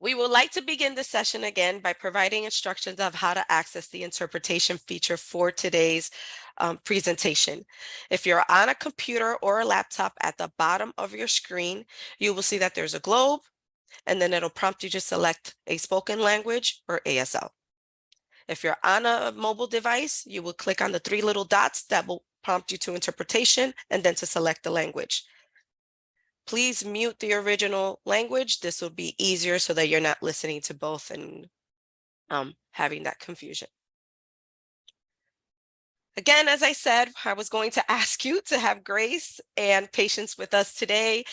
We would like to begin the session again by providing instructions of how to access the interpretation feature for today's presentation. If you're on a computer or a laptop, at the bottom of your screen, you will see that there's a globe, and then it'll prompt you to select a spoken language or ASL. If you're on a mobile device, you will click on the three little dots that will prompt you to interpretation and then to select the language. Please mute the original language. This will be easier so that you're not listening to both and having that confusion. Again, as I said, I was going to ask you to have grace and patience with us today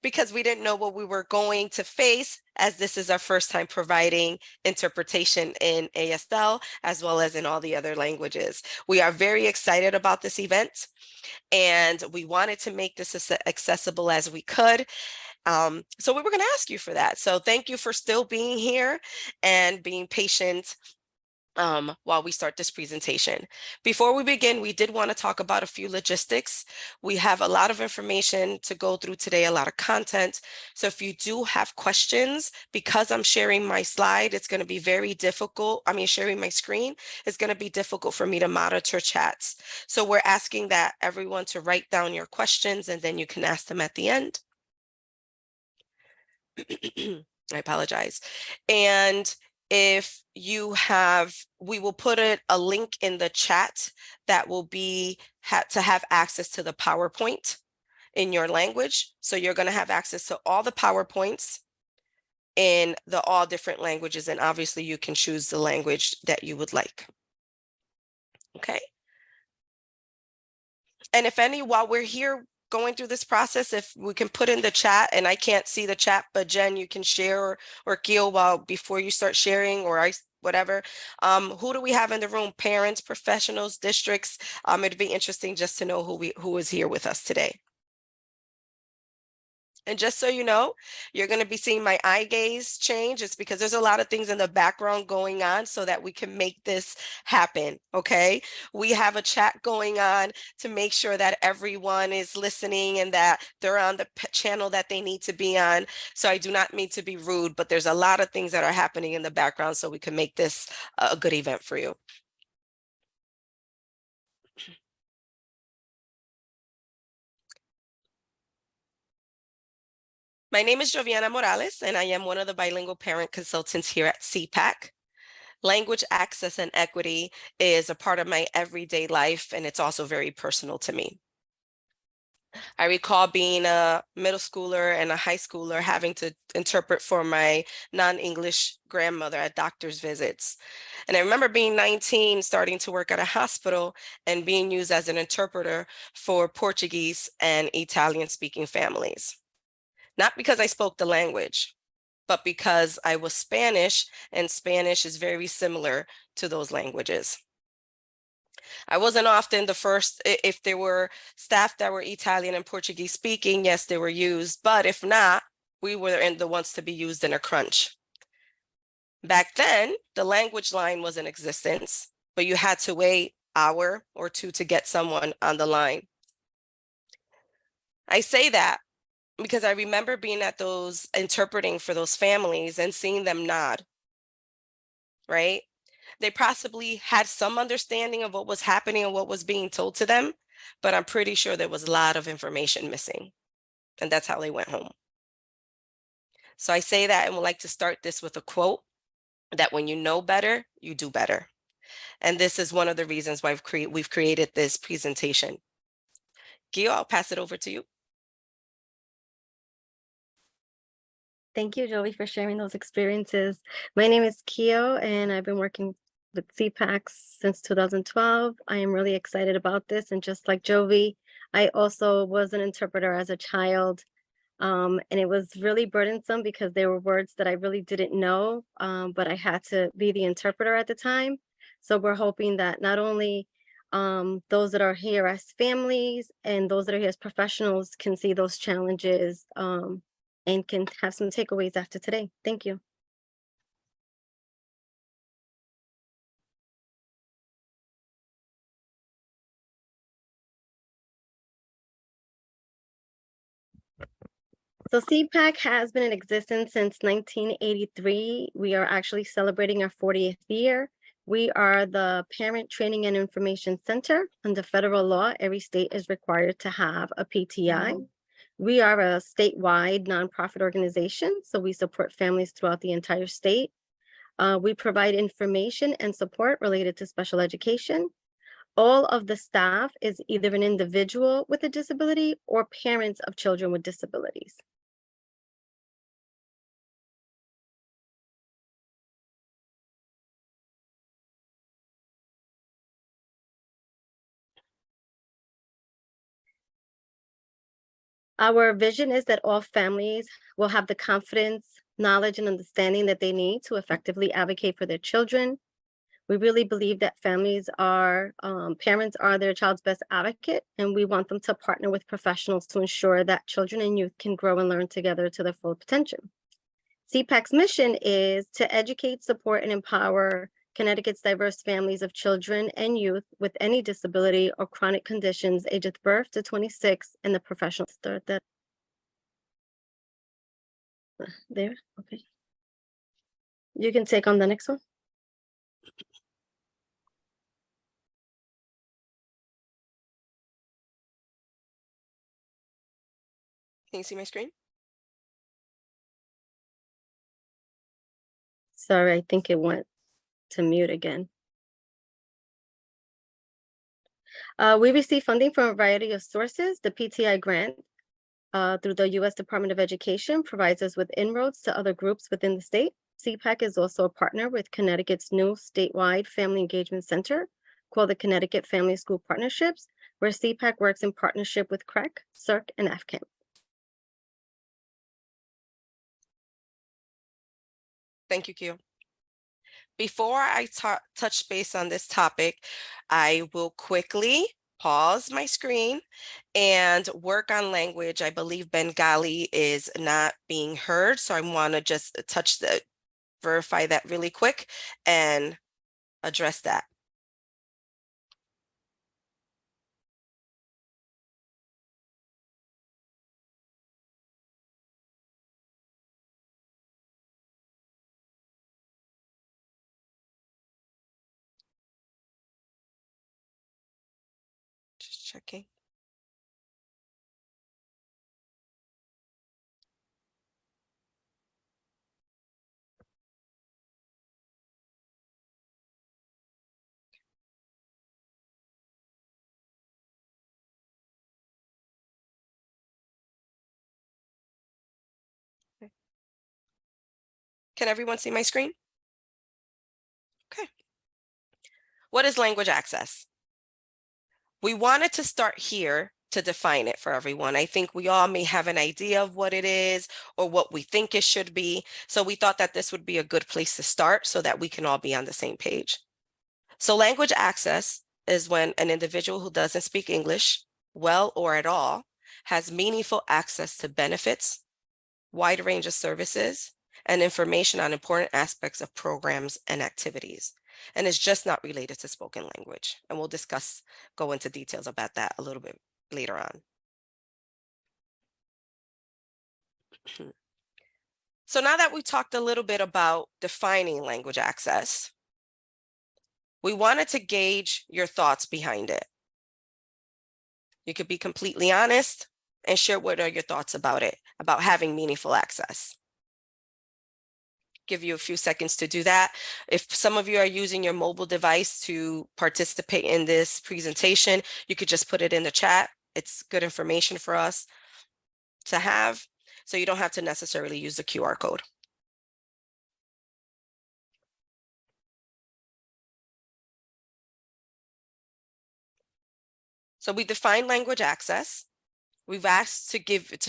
because we didn't know what we were going to face, as this is our first time providing interpretation in ASL as well as in all the other languages. We are very excited about this event, and we wanted to make this as accessible as we could. So we were going to ask you for that. So thank you for still being here and being patient while we start this presentation. Before we begin, we did want to talk about a few logistics. We have a lot of information to go through today, a lot of content. So if you do have questions, because I'm sharing my slide, it's going to be very difficult. Sharing my screen is going to be difficult for me to monitor chats. So we're asking that everyone to write down your questions and then you can ask them at the end. I apologize. And if you have, we will put a link in the chat that will be to have access to the PowerPoint in your language. So you're going to have access to all the PowerPoints in the all different languages. And obviously you can choose the language that you would like. Okay. And if any, while we're here going through this process, if we can put in the chat, and I can't see the chat, but Jen, you can share, or Gil, before you start sharing, or whatever. Who do we have in the room? Parents, professionals, districts. It'd be interesting just to know who is here with us today. And just so you know, you're going to be seeing my eye gaze change. It's because there's a lot of things in the background going on so that we can make this happen, okay? We have a chat going on to make sure that everyone is listening and that they're on the channel that they need to be on. So I do not mean to be rude, but there's a lot of things that are happening in the background so we can make this a good event for you. My name is Joviana Morales, and I am one of the bilingual parent consultants here at CPAC. Language access and equity is a part of my everyday life, and it's also very personal to me. I recall being a middle schooler and a high schooler having to interpret for my non-English grandmother at doctor's visits. And I remember being 19, starting to work at a hospital and being used as an interpreter for Portuguese and Italian-speaking families. Not because I spoke the language, but because I was Spanish, and Spanish is very similar to those languages. I wasn't often the first. If there were staff that were Italian and Portuguese speaking, yes, they were used. But if not, we were the ones to be used in a crunch. Back then, the language line was in existence, but you had to wait an hour or two to get someone on the line. I say that because I remember being at those interpreting for those families and seeing them nod, right? They possibly had some understanding of what was happening and what was being told to them, but I'm pretty sure there was a lot of information missing, and that's how they went home. So I say that and would like to start this with a quote that when you know better, you do better. And this is one of the reasons why we've created this presentation. Gio, I'll pass it over to you. Thank you, Joey, for sharing those experiences. My name is Kio, and I've been working with CPAC since 2012. I am really excited about this. And just like Jovi, I also was an interpreter as a child. And it was really burdensome because there were words that I really didn't know, but I had to be the interpreter at the time. So we're hoping that not only those that are here as families and those that are here as professionals can see those challenges and can have some takeaways after today. Thank you. So CPAC has been in existence since 1983. We are actually celebrating our 40th year. We are the Parent Training and Information Center. Under federal law, every state is required to have a PTI. We are a statewide nonprofit organization, so we support families throughout the entire state. We provide information and support related to special education. All of the staff is either an individual with a disability or parents of children with disabilities. Our vision is that all families will have the confidence, knowledge, and understanding that they need to effectively advocate for their children. We really believe that parents are their child's best advocate, and we want them to partner with professionals to ensure that children and youth can grow and learn together to their full potential. CPAC's mission is to educate, support, and empower Connecticut's diverse families of children and youth with any disability or chronic conditions ages birth to 26 and the professional start that there. Okay. You can take on the next one. Can you see my screen? Sorry, I think it went to mute again. We receive funding from a variety of sources. The PTI grant through the U.S. Department of Education provides us with inroads to other groups within the state. CPAC is also a partner with Connecticut's new statewide Family Engagement Center called the Connecticut Family School Partnerships, where CPAC works in partnership with CREC, CERC, and AFCAM. Thank you, Kyo. Before I touch base on this topic, I will quickly pause my screen and work on language. I believe Bengali is not being heard, so I want to just verify that really quick and address that. Just checking. Can everyone see my screen? Okay. What is language access? We wanted to start here to define it for everyone. I think we all may have an idea of what it is or what we think it should be. So we thought that this would be a good place to start so that we can all be on the same page. So language access is when an individual who doesn't speak English well or at all has meaningful access to benefits, wide range of services, and information on important aspects of programs and activities. And it's just not related to spoken language. And we'll go into details about that a little bit later on. So now that we talked a little bit about defining language access, we wanted to gauge your thoughts behind it. You could be completely honest and share what are your thoughts about it, about having meaningful access. Give you a few seconds to do that. If some of you are using your mobile device to participate in this presentation, you could just put it in the chat. It's good information for us to have, so you don't have to necessarily use the QR code. So we define language access. We've asked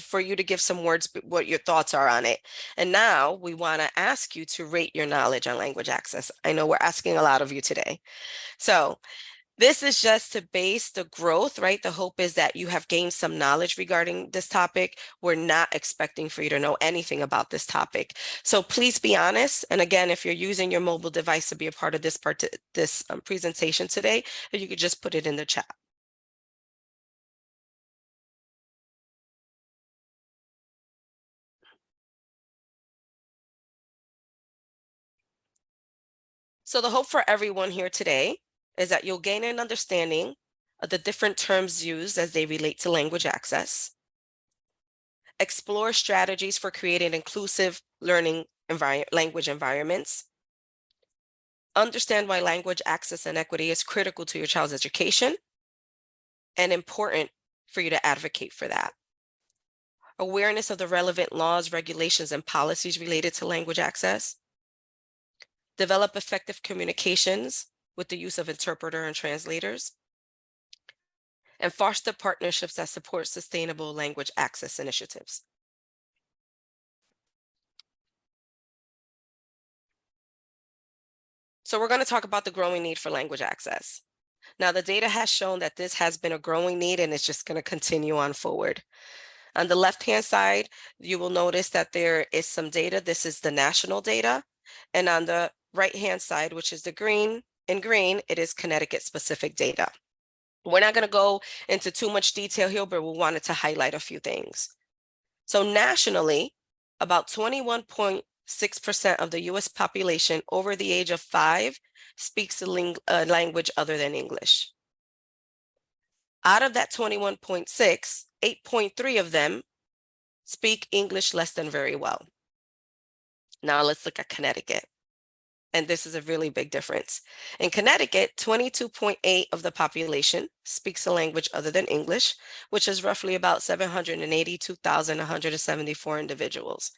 for you to give some words, what your thoughts are on it. And now we want to ask you to rate your knowledge on language access. I know we're asking a lot of you today. So this is just to base the growth, right? The hope is that you have gained some knowledge regarding this topic. We're not expecting for you to know anything about this topic. So please be honest. And again, if you're using your mobile device to be a part of this presentation today, you could just put it in the chat. So the hope for everyone here today is that you'll gain an understanding of the different terms used as they relate to language access, explore strategies for creating inclusive learning language environments, understand why language access and equity is critical to your child's education and important for you to advocate for that. Awareness of the relevant laws, regulations, and policies related to language access. Develop effective communications with the use of interpreter and translators. And foster partnerships that support sustainable language access initiatives. So we're going to talk about the growing need for language access. Now, the data has shown that this has been a growing need and it's just going to continue on forward. On the left-hand side, you will notice that there is some data. This is the national data. And on the right-hand side, which is the green, in green, it is Connecticut-specific data. We're not going to go into too much detail here, but we wanted to highlight a few things. So nationally, about 21.6% of the US population over the age of 5 speaks a language other than English. Out of that 21.6, 8.3 of them speak English less than very well. Now let's look at Connecticut. And this is a really big difference. In Connecticut, 22.8 of the population speaks a language other than English, which is roughly about 782,174 individuals.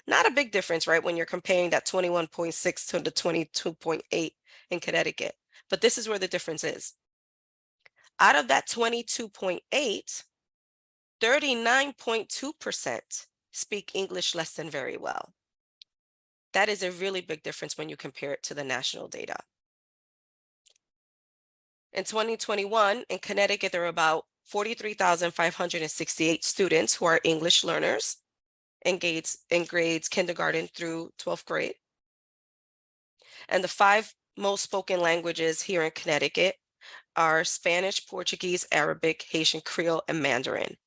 Not a big difference, right, when you're comparing that 21.6 to the 22.8 in Connecticut. But this is where the difference is. Out of that 22.8, 39.2% speak English less than very well. That is a really big difference when you compare it to the national data. In 2021, in Connecticut, there were about 43,568 students who are English learners in grades kindergarten through 12th grade. And the 5 most spoken languages here in Connecticut are Spanish, Portuguese, Arabic, Haitian Creole, and Mandarin.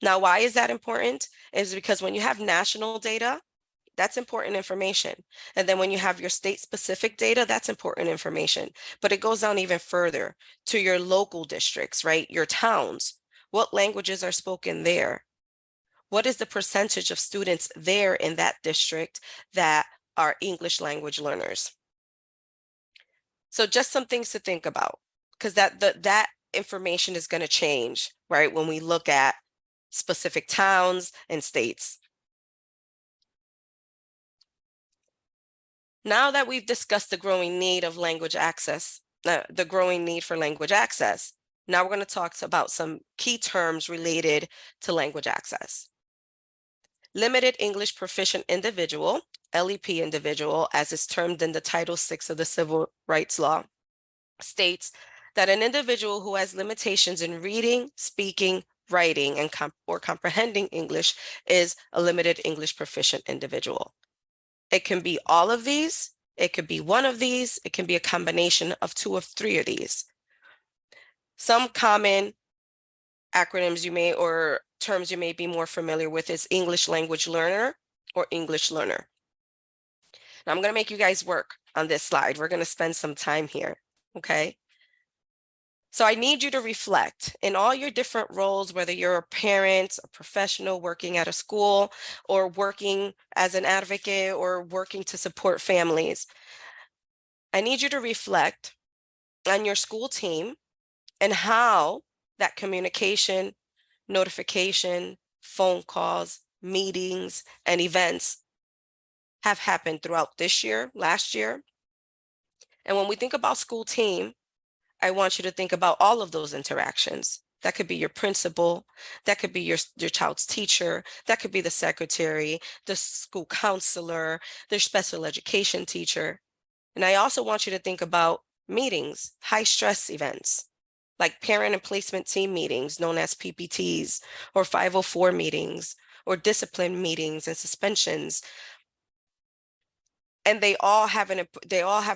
Now, why is that important? Is because when you have national data, that's important information. And then when you have your state-specific data, that's important information. But it goes down even further to your local districts, right? Your towns. What languages are spoken there? What is the percentage of students there in that district that are English language learners? So just some things to think about, because that information is going to change, right, when we look at specific towns and states. Now that we've discussed the growing need of language access, the growing need for language access, now we're going to talk about some key terms related to language access. Limited English proficient individual, LEP individual, as is termed in the Title VI of the Civil Rights Law, states that an individual who has limitations in reading, speaking, writing, and or comprehending English is a limited English proficient individual. It can be all of these, it could be one of these, it can be a combination of 2 or 3 of these. Some common acronyms or terms you may be more familiar with is English language learner or English learner. Now I'm going to make you guys work on this slide. We're going to spend some time here, okay? So I need you to reflect in all your different roles, whether you're a parent, a professional working at a school, or working as an advocate or working to support families. I need you to reflect on your school team and how that communication, notification, phone calls, meetings, and events have happened throughout this year, last year. And when we think about school team, I want you to think about all of those interactions. That could be your principal, that could be your child's teacher, that could be the secretary, the school counselor, their special education teacher. And I also want you to think about meetings, high stress events, like parent and placement team meetings known as PPTs, or 504 meetings, or discipline meetings and suspensions. And they all have an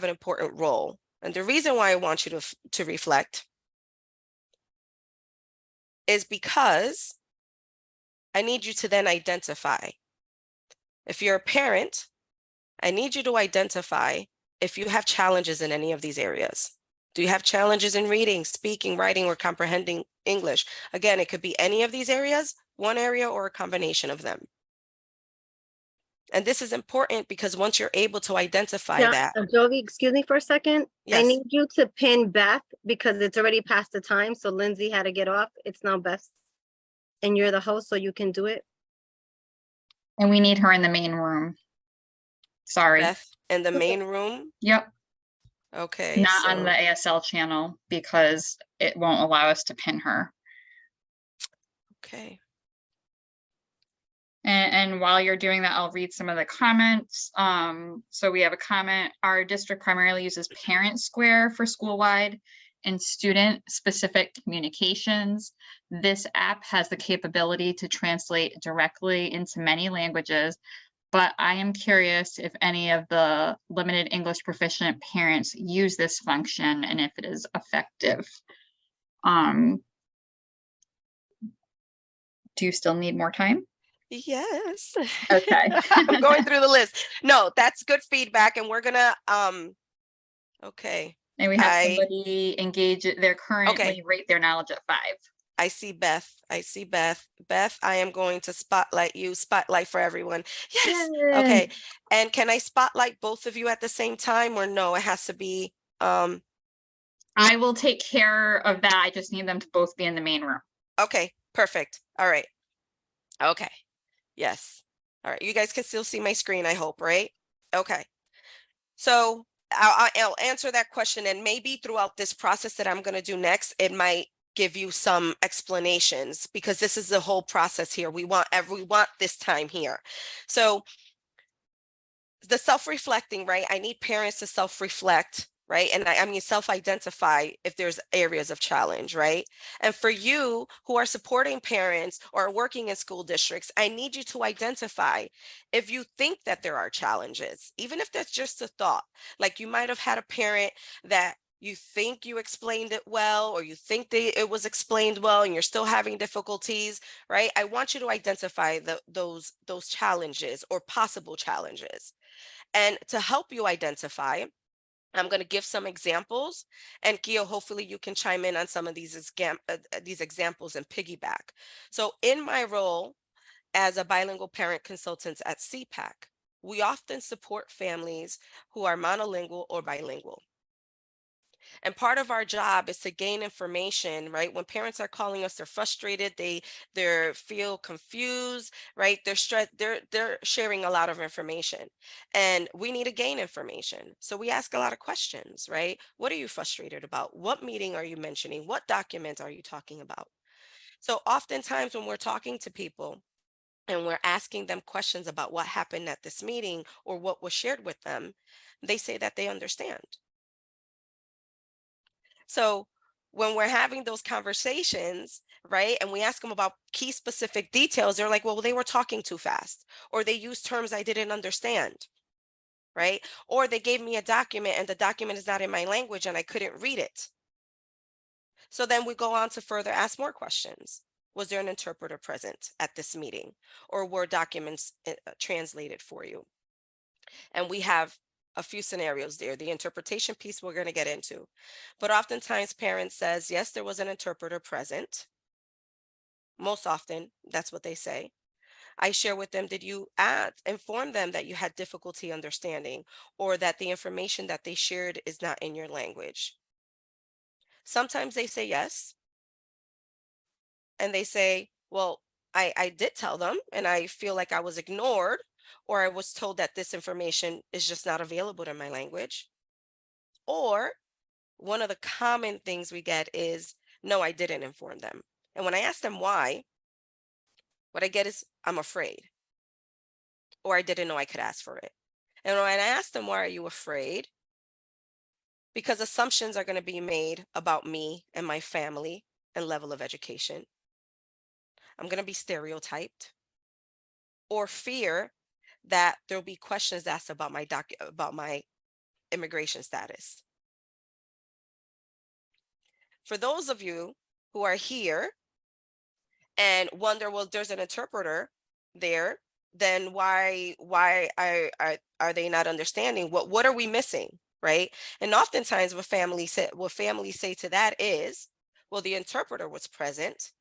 important role. And the reason why I want you to reflect is because I need you to then identify. If you're a parent, I need you to identify if you have challenges in any of these areas. Do you have challenges in reading, speaking, writing, or comprehending English? Again, it could be any of these areas, one area, or a combination of them. And this is important because once you're able to identify that, Jovi, excuse me for a second. I yes, need you to pin Beth because it's already past the time. So Lindsay had to get off. It's now Beth. And you're the host, so you can do it. And we need her in the main room. Sorry. Beth in the main room. Yep. Okay, Not on so the ASL channel because it won't allow us to pin her. okay. And while you're doing that, I'll read some of the comments. So we have a comment. Our district primarily uses Parent Square for school-wide and student-specific communications. This app has the capability to translate directly into many languages, but I am curious if any of the limited English proficient parents use this function and if it is effective. Do you still need more time? Yes. Okay. I'm going through the list. No, that's good feedback. And we're gonna, okay. And we have somebody engage, they're currently rate their knowledge at 5. I see Beth. I see Beth. Beth, I am going to spotlight you. Spotlight for everyone. Yes. Yay. Okay. And can I spotlight both of you at the same time or no? It has to be, I will take care of that. I just need them to both be in the main room. okay, perfect. All right. Okay. Yes. All right. You guys can still see my screen, I hope, right? Okay. So I'll answer that question, and maybe throughout this process that I'm going to do next, it might give you some explanations because this is the whole process here. We want this time here. So the self-reflecting, right? I need parents to self-reflect, right? And I mean, self-identify if there's areas of challenge, right? And for you who are supporting parents or are working in school districts, I need you to identify if you think that there are challenges, even if that's just a thought. Like you might have had a parent that you think you explained it well, or you think it was explained well and you're still having difficulties, right? I want you to identify those challenges or possible challenges. And to help you identify, I'm going to give some examples, and Gio, hopefully you can chime in on some of these examples and piggyback. So in my role as a bilingual parent consultant at CPAC, we often support families who are monolingual or bilingual. And part of our job is to gain information, right? When parents are calling us, they're frustrated, they feel confused, right? They're stressed, they're sharing a lot of information. And we need to gain information. So we ask a lot of questions, right? What are you frustrated about? What meeting are you mentioning? What document are you talking about? So oftentimes when we're talking to people, and we're asking them questions about what happened at this meeting or what was shared with them, they say that they understand. So when we're having those conversations, right, and we ask them about key specific details, they're like, well, they were talking too fast, or they used terms I didn't understand, right? Or they gave me a document and the document is not in my language and I couldn't read it. So then we go on to further ask more questions. Was there an interpreter present at this meeting, or were documents translated for you? And we have a few scenarios there. The interpretation piece we're going to get into. But oftentimes parents says, yes, there was an interpreter present. Most often, that's what they say. I share with them, did you inform them that you had difficulty understanding or that the information that they shared is not in your language? Sometimes they say yes. And they say, well, I did tell them and I feel like I was ignored, or I was told that this information is just not available in my language. Or one of the common things we get is, no, I didn't inform them. And when I ask them why, what I get is, I'm afraid, or I didn't know I could ask for it. And when I ask them, why are you afraid? Because assumptions are going to be made about me and my family and level of education. I'm going to be stereotyped, or fear that there'll be questions asked about my immigration status. For those of you who are here and wonder, well, there's an interpreter there, then why are they not understanding? What are we missing? right? And oftentimes what families say to that is, well, the interpreter was present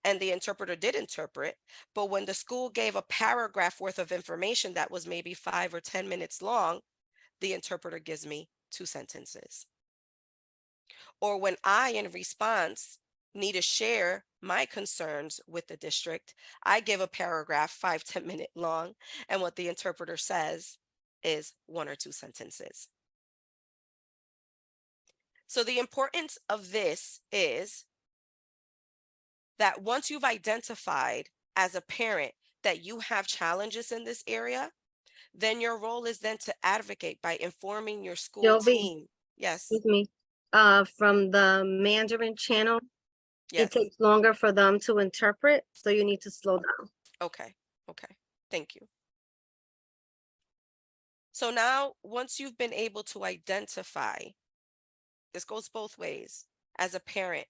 and the interpreter did interpret, but when the school gave a paragraph worth of information that was maybe 5 or 10 minutes long, the interpreter gives me 2 sentences. Or when I, in response, need to share my concerns with the district, I give a paragraph 5, 10 minute long, and what the interpreter says is 1 or 2 sentences. So the importance of this is that once you've identified as a parent that you have challenges in this area, then your role is then to advocate by informing your school Jovi, team. Yes, excuse me, from the Mandarin channel, it yes. takes longer for them to interpret, so you need to slow down. Okay, okay. Thank you. So now, once you've been able to identify, this goes both ways as a parent,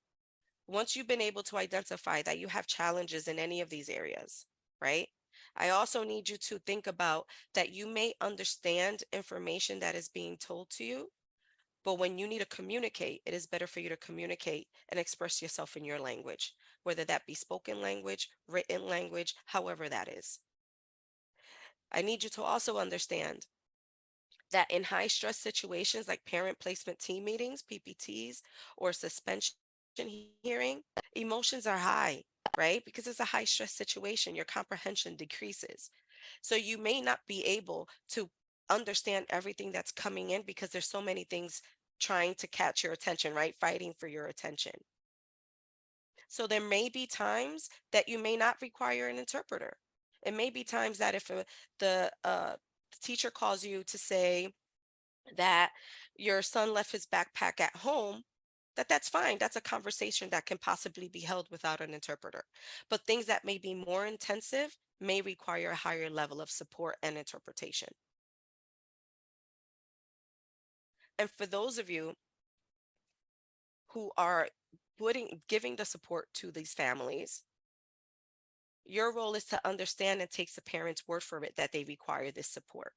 once you've been able to identify that you have challenges in any of these areas, right? I also need you to think about that you may understand information that is being told to you, but when you need to communicate, it is better for you to communicate and express yourself in your language, whether that be spoken language, written language, however that is. I need you to also understand that in high stress situations like parent placement team meetings, PPTs, or suspension hearing, emotions are high, right? Because it's a high stress situation, your comprehension decreases. So you may not be able to understand everything that's coming in because there's so many things trying to catch your attention, right? Fighting for your attention. So there may be times that you may not require an interpreter. It may be times that if the teacher calls you to say, that your son left his backpack at home, that's fine. That's a conversation that can possibly be held without an interpreter. But things that may be more intensive may require a higher level of support and interpretation. And for those of you who are giving the support to these families, your role is to understand and take the parent's word for it that they require this support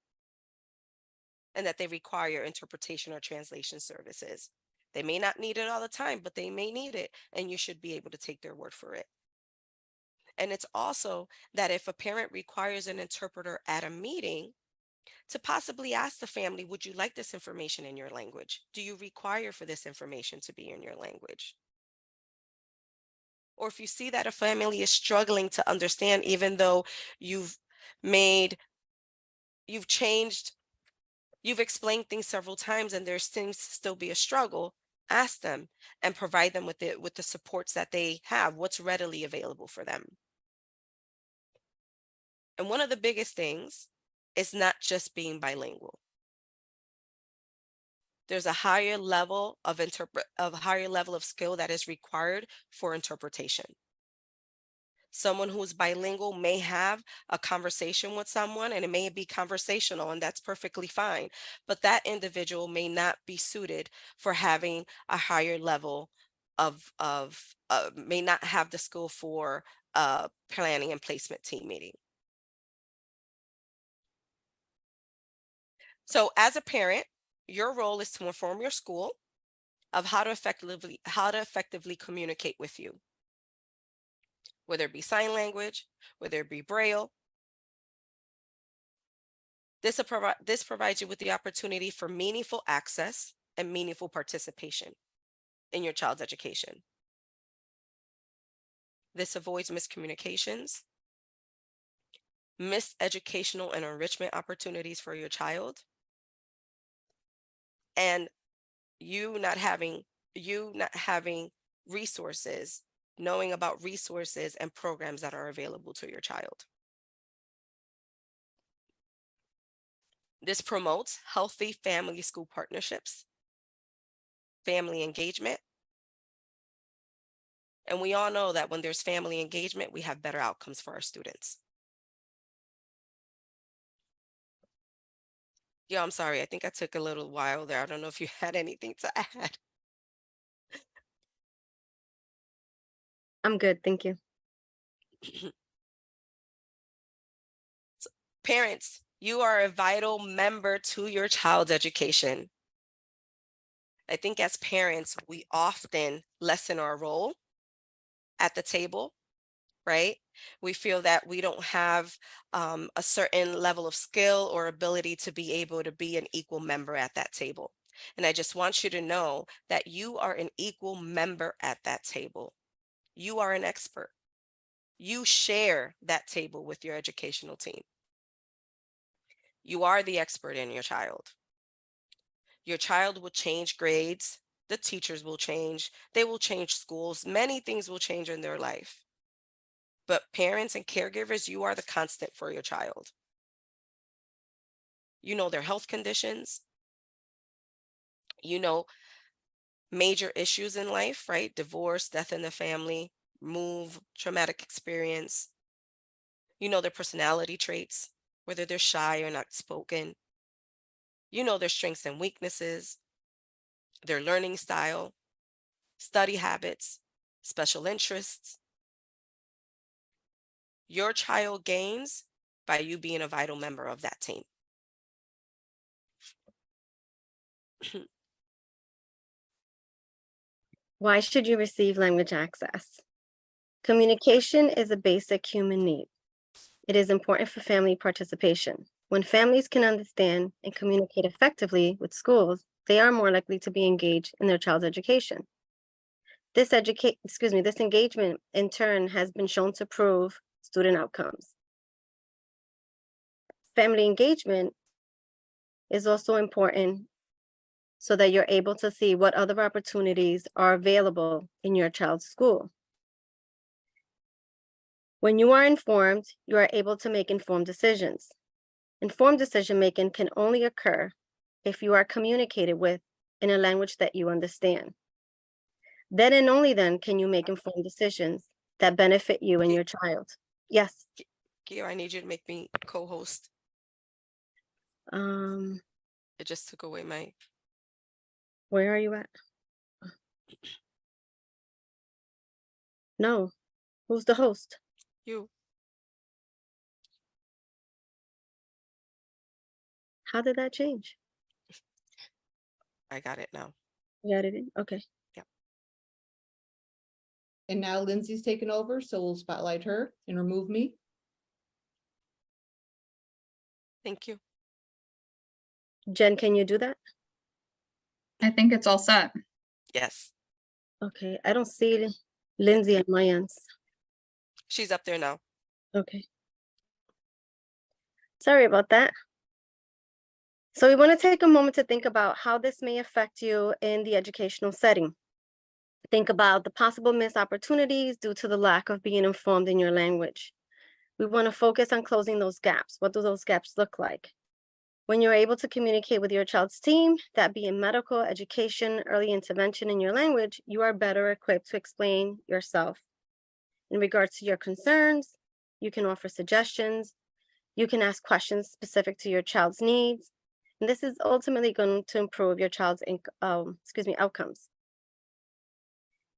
and that they require interpretation or translation services. They may not need it all the time, but they may need it, and you should be able to take their word for it. And it's also that if a parent requires an interpreter at a meeting, to possibly ask the family, would you like this information in your language? Do you require for this information to be in your language? Or if you see that a family is struggling to understand, even though you've made, you've changed, you've explained things several times and there seems to still be a struggle, ask them and provide them with the supports that they have, what's readily available for them. And one of the biggest things is not just being bilingual. There's a higher level of skill that is required for interpretation. Someone who's bilingual may have a conversation with someone and it may be conversational and that's perfectly fine, but that individual may not be suited for having a higher level may not have the skill for planning and placement team meeting. So as a parent, your role is to inform your school of how to effectively communicate with you, whether it be sign language, whether it be braille. This provides you with the opportunity for meaningful access and meaningful participation in your child's education. This avoids miscommunications, missed educational and enrichment opportunities for your child, and you not having resources, knowing about resources and programs that are available to your child. This promotes healthy family school partnerships, family engagement. And we all know that when there's family engagement, we have better outcomes for our students. Yeah, I'm sorry. I think I took a little while there. I don't know if you had anything to add. I'm good, thank you. Parents, you are a vital member to your child's education. I think as parents, we often lessen our role at the table, right? We feel that we don't have a certain level of skill or ability to be able to be an equal member at that table. And I just want you to know that you are an equal member at that table. You are an expert. You share that table with your educational team. You are the expert in your child. Your child will change grades. The teachers will change. They will change schools. Many things will change in their life. But parents and caregivers, you are the constant for your child. You know their health conditions. You know major issues in life, right? Divorce, death in the family, move, traumatic experience. You know their personality traits, whether they're shy or not spoken. You know their strengths and weaknesses, their learning style, study habits, special interests. Your child gains by you being a vital member of that team. Why should you receive language access? Communication is a basic human need. It is important for family participation. When families can understand and communicate effectively with schools, they are more likely to be engaged in their child's education. This engagement in turn has been shown to improve student outcomes. Family engagement is also important so that you're able to see what other opportunities are available in your child's school. When you are informed, you are able to make informed decisions. Informed decision making can only occur if you are communicated with in a language that you understand. Then and only then can you make informed decisions that benefit you and your child. Yes. Gio, I need you to make me co-host. Um, It just took away my. where are you at? No. Who's the host? You. How did that change? I got it now. You got it in? Okay. And now Lindsay's taken over, so we'll spotlight her and remove me. Thank you. Jen, can you do that? I think it's all set. Yes. Okay. I don't see Lindsay on my end. She's up there now. Okay. Sorry about that. So we want to take a moment to think about how this may affect you in the educational setting. Think about the possible missed opportunities due to the lack of being informed in your language. We want to focus on closing those gaps. What do those gaps look like? When you're able to communicate with your child's team, that be in medical, education, early intervention in your language, you are better equipped to explain yourself. In regards to your concerns, you can offer suggestions. You can ask questions specific to your child's needs. And this is ultimately going to improve your child's outcomes.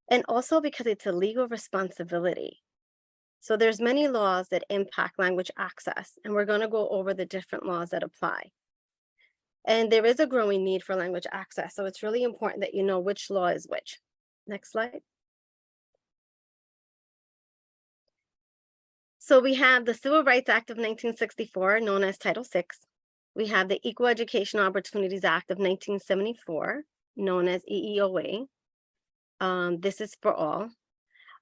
And also because it's a legal responsibility. So there's many laws that impact language access, and we're going to go over the different laws that apply. And there is a growing need for language access, so it's really important that you know which law is which. Next slide. So we have the Civil Rights Act of 1964, known as Title VI. We have the Equal Education Opportunities Act of 1974, known as EEOA. This is for all.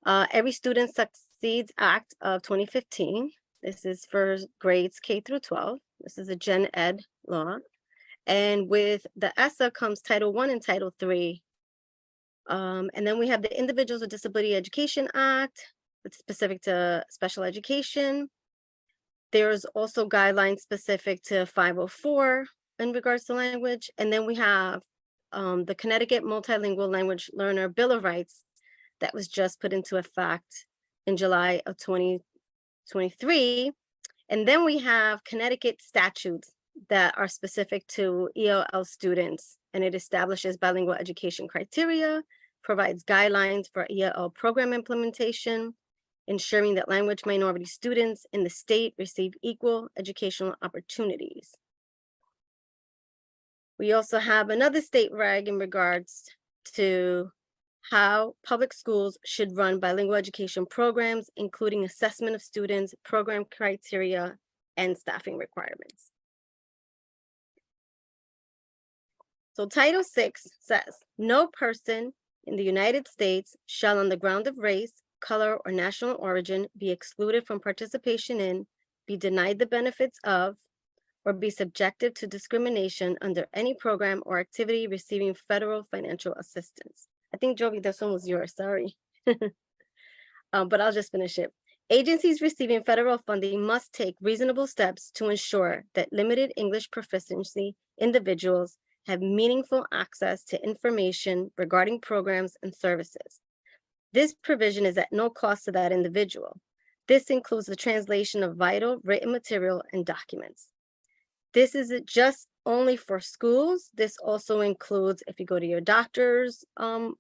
Every Student Succeeds Act of 2015. This is for grades K through 12. This is a gen ed law. And with the ESSA comes Title I and Title III. And then we have the Individuals with Disability Education Act. It's specific to special education. There's also guidelines specific to 504 in regards to language. And then we have the Connecticut Multilingual Language Learner Bill of Rights that was just put into effect in July of 2023. And then we have Connecticut statutes that are specific to ELL students, and it establishes bilingual education criteria, provides guidelines for ELL program implementation, ensuring that language minority students in the state receive equal educational opportunities. We also have another state reg in regards to how public schools should run bilingual education programs, including assessment of students, program criteria, and staffing requirements. So Title VI says, no person in the United States shall on the ground of race, color, or national origin be excluded from participation in, be denied the benefits of, or be subjected to discrimination under any program or activity receiving federal financial assistance. I think, Jovi, this one was yours, sorry. But I'll just finish it. Agencies receiving federal funding must take reasonable steps to ensure that limited English proficiency individuals have meaningful access to information regarding programs and services. This provision is at no cost to that individual. This includes the translation of vital written material and documents. This isn't just only for schools. This also includes if you go to your doctor's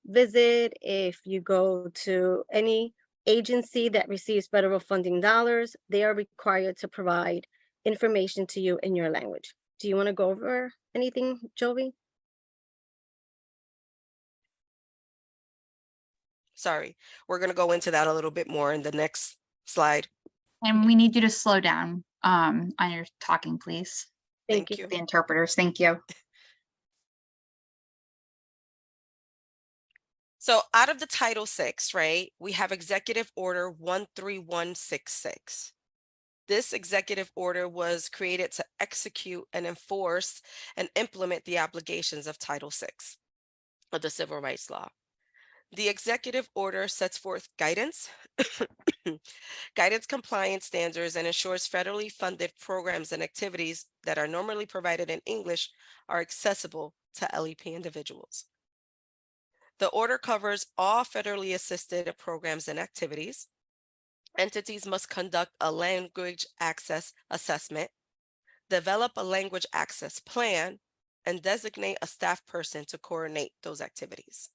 visit, if you go to any agency that receives federal funding dollars, they are required to provide information to you in your language. Do you want to go over anything, Jovi? Sorry, we're going to go into that a little bit more in the next slide. And we need you to slow down on your talking, please. Thank Thank you. you. The interpreters, thank you. So out of the Title VI, right, we have Executive Order 13166. This executive order was created to execute and enforce and implement the obligations of Title VI of the Civil Rights Law. The executive order sets forth guidance, guidance compliance standards, and ensures federally funded programs and activities that are normally provided in English are accessible to LEP individuals. The order covers all federally assisted programs and activities. Entities must conduct a language access assessment, develop a language access plan, and designate a staff person to coordinate those activities.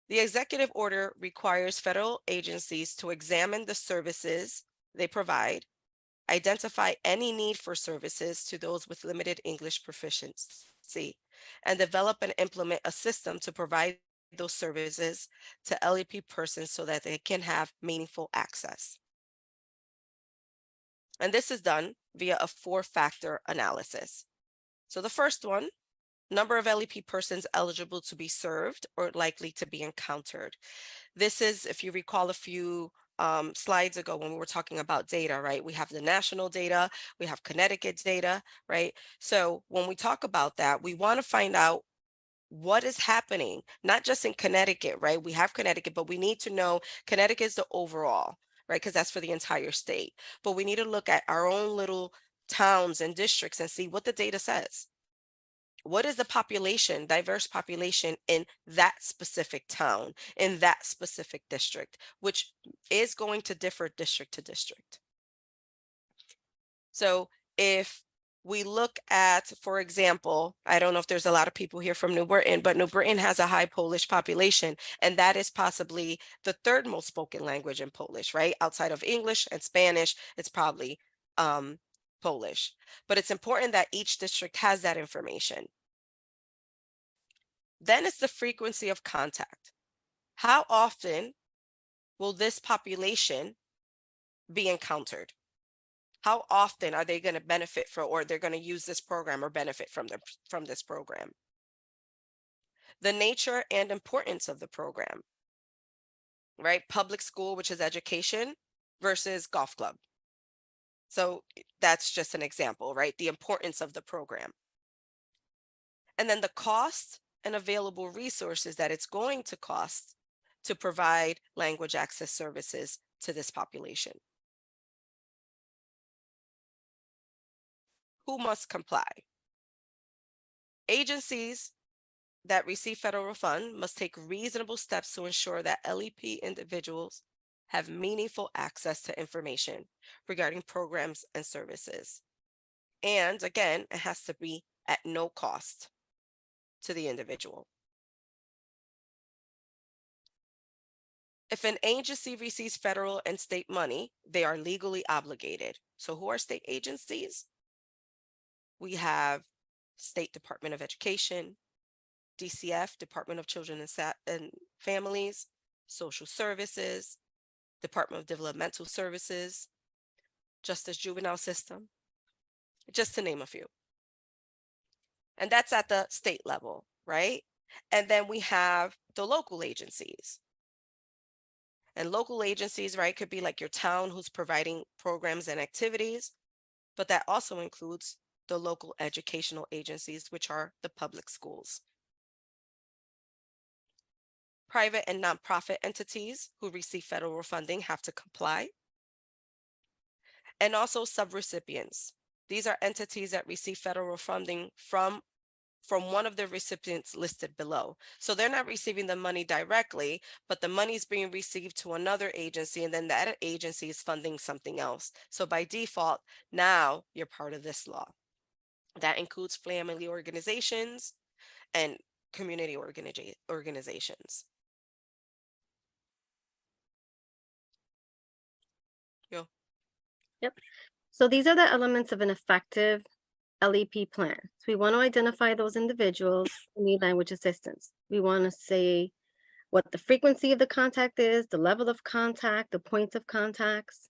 The executive order requires federal agencies to examine the services they provide, identify any need for services to those with limited English proficiency, and develop and implement a system to provide those services to LEP persons so that they can have meaningful access. And this is done via a 4-factor analysis. So the first one, number of LEP persons eligible to be served or likely to be encountered. This is, if you recall a few slides ago when we were talking about data, right? We have the national data, we have Connecticut data, right? So when we talk about that, we want to find out what is happening, not just in Connecticut, right? We have Connecticut, but we need to know Connecticut is the overall, right? Because that's for the entire state. But we need to look at our own little towns and districts and see what the data says. What is the population, diverse population in that specific town, in that specific district, which is going to differ district to district. So if we look at, for example, I don't know if there's a lot of people here from New Britain, but New Britain has a high Polish population, and that is possibly the third most spoken language in Polish, right? Outside of English and Spanish, it's probably Polish. But it's important that each district has that information. Then it's the frequency of contact. How often will this population be encountered? How often are they going to benefit from, or they're going to use this program or benefit from this program? The nature and importance of the program, right? Public school, which is education, versus golf club. So that's just an example, right? The importance of the program. And then the cost and available resources that it's going to cost to provide language access services to this population. Who must comply? Agencies that receive federal funds must take reasonable steps to ensure that LEP individuals have meaningful access to information regarding programs and services. And again, it has to be at no cost to the individual. If an agency receives federal and state money, they are legally obligated. So who are state agencies? We have State Department of Education, DCF, Department of Children and Families, Social Services, Department of Developmental Services, Justice Juvenile System, just to name a few. And that's at the state level, right? And then we have the local agencies. And local agencies, right, could be like your town who's providing programs and activities, but that also includes the local educational agencies, which are the public schools. Private and nonprofit entities who receive federal funding have to comply. And also subrecipients. These are entities that receive federal funding from one of the recipients listed below. So they're not receiving the money directly, but the money is being received to another agency, and then that agency is funding something else. So by default, now you're part of this law. That includes family organizations and community organizations. Yo. Yep. So these are the elements of an effective LEP plan. So we want to identify those individuals who need language assistance. We want to say what the frequency of the contact is, the level of contact, the points of contacts.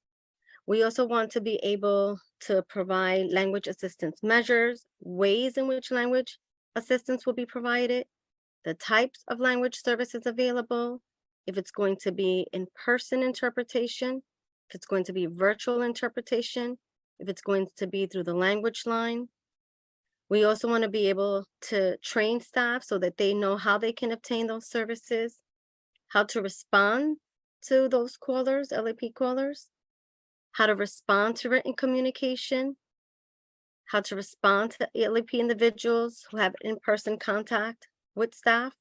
We also want to be able to provide language assistance measures, ways in which language assistance will be provided, the types of language services available, if it's going to be in-person interpretation, if it's going to be virtual interpretation, if it's going to be through the language line. We also want to be able to train staff so that they know how they can obtain those services, how to respond to those callers, LAP callers, how to respond to written communication, how to respond to LAP individuals who have in-person contact with staff.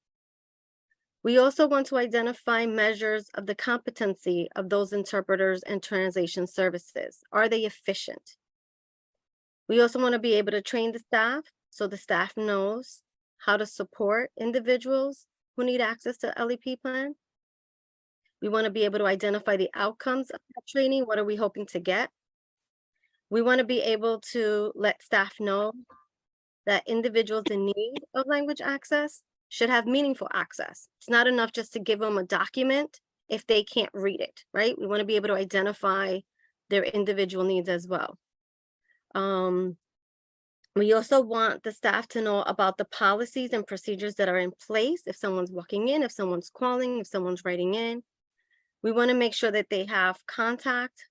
We also want to identify measures of the competency of those interpreters and translation services. Are they efficient? We also want to be able to train the staff so the staff knows how to support individuals who need access to LEP plan. We want to be able to identify the outcomes of that training. What are we hoping to get? We want to be able to let staff know that individuals in need of language access should have meaningful access. It's not enough just to give them a document if they can't read it, right? We want to be able to identify their individual needs as well. We also want the staff to know about the policies and procedures that are in place if someone's walking in, if someone's calling, if someone's writing in. We want to make sure that they have contact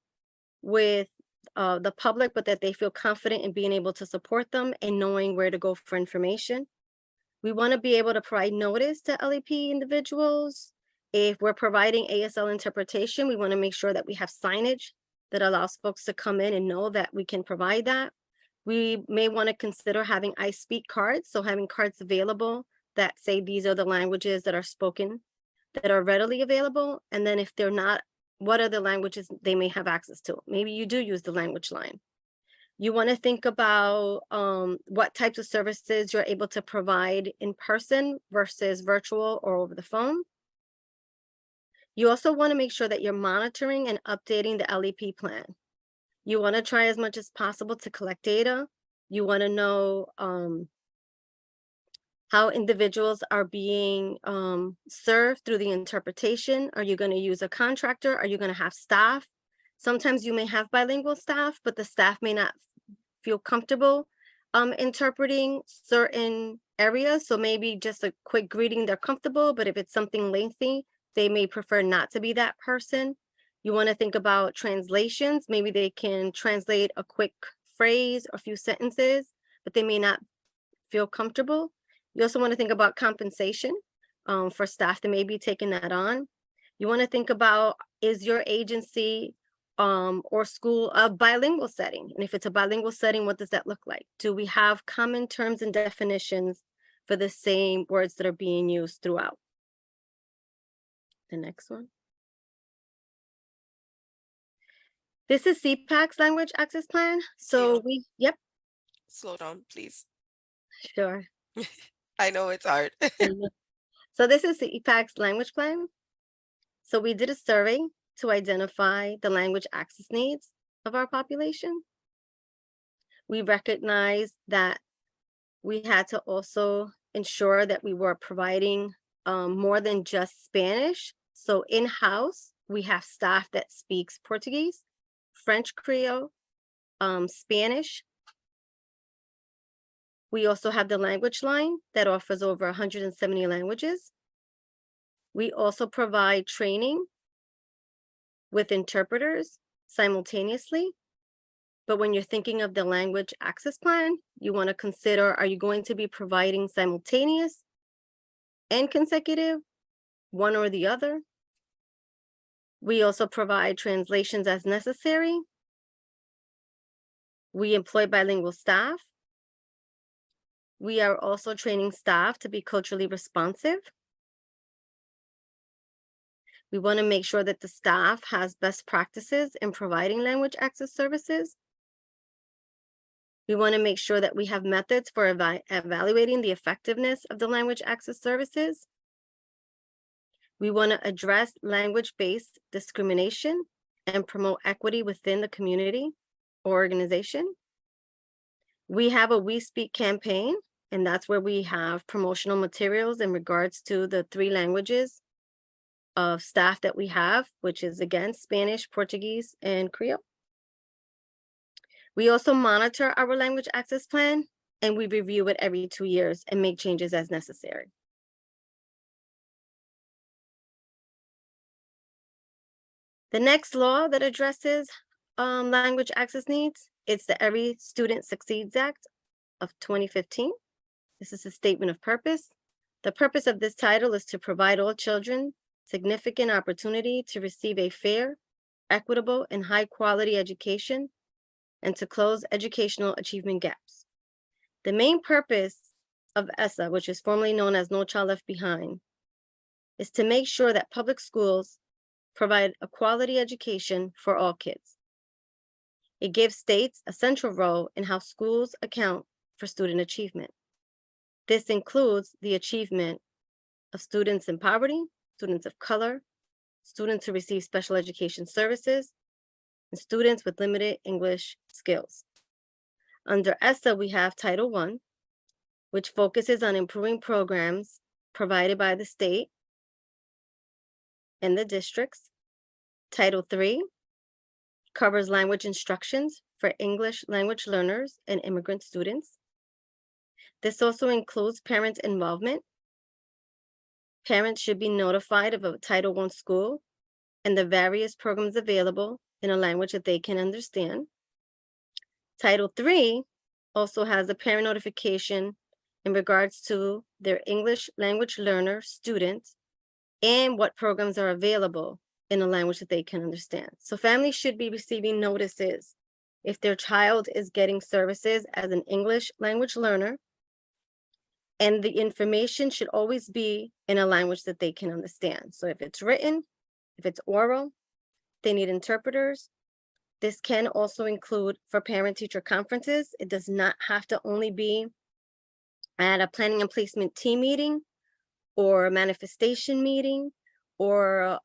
with the public, but that they feel confident in being able to support them and knowing where to go for information. We want to be able to provide notice to LEP individuals. If we're providing ASL interpretation, we want to make sure that we have signage that allows folks to come in and know that we can provide that. We may want to consider having I speak cards, so having cards available that say these are the languages that are spoken, that are readily available. And then if they're not, what are the languages they may have access to? Maybe you do use the language line. You want to think about what types of services you're able to provide in person versus virtual or over the phone. You also want to make sure that you're monitoring and updating the LEP plan. You want to try as much as possible to collect data. You want to know how individuals are being served through the interpretation. Are you going to use a contractor? Are you going to have staff? Sometimes you may have bilingual staff, but the staff may not feel comfortable interpreting certain areas. So maybe just a quick greeting, they're comfortable, but if it's something lengthy, they may prefer not to be that person. You want to think about translations. Maybe they can translate a quick phrase or a few sentences, but they may not feel comfortable. You also want to think about compensation for staff that may be taking that on. You want to think about, is your agency or school a bilingual setting? And if it's a bilingual setting, what does that look like? Do we have common terms and definitions for the same words that are being used throughout? The next one. This is CPAC's language access plan. So Yeah. Slow down, please. Sure. I know it's hard. So this is CPAC's language plan. So we did a survey to identify the language access needs of our population. We recognize that We had to also ensure that we were providing more than just Spanish. So in-house, we have staff that speaks Portuguese, French Creole, Spanish. We also have the language line that offers over 170 languages. We also provide training with interpreters simultaneously. But when you're thinking of the language access plan, you want to consider, are you going to be providing simultaneous and consecutive, one or the other? We also provide translations as necessary. We employ bilingual staff. We are also training staff to be culturally responsive. We want to make sure that the staff has best practices in providing language access services. We want to make sure that we have methods for evaluating the effectiveness of the language access services. We want to address language-based discrimination and promote equity within the community or organization. We have a We Speak campaign, and that's where we have promotional materials in regards to the 3 languages of staff that we have, which is again, Spanish, Portuguese, and Creole. We also monitor our language access plan, and we review it every 2 years and make changes as necessary. The next law that addresses language access needs, it's the Every Student Succeeds Act of 2015. This is a statement of purpose. The purpose of this title is to provide all children significant opportunity to receive a fair, equitable, and high-quality education, and to close educational achievement gaps. The main purpose of ESSA, which is formerly known as No Child Left Behind, is to make sure that public schools provide a quality education for all kids. It gives states a central role in how schools account for student achievement. This includes the achievement of students in poverty, students of color, students who receive special education services, and students with limited English skills. Under ESSA, we have Title I, which focuses on improving programs provided by the state and the districts. Title III covers language instructions for English language learners and immigrant students. This also includes parent involvement. Parents should be notified of a Title I school and the various programs available in a language that they can understand. Title III also has a parent notification in regards to their English language learner students and what programs are available in a language that they can understand. So families should be receiving notices if their child is getting services as an English language learner, and the information should always be in a language that they can understand. So if it's written, if it's oral, they need interpreters. This can also include for parent-teacher conferences. It does not have to only be at a planning and placement team meeting or a manifestation meeting or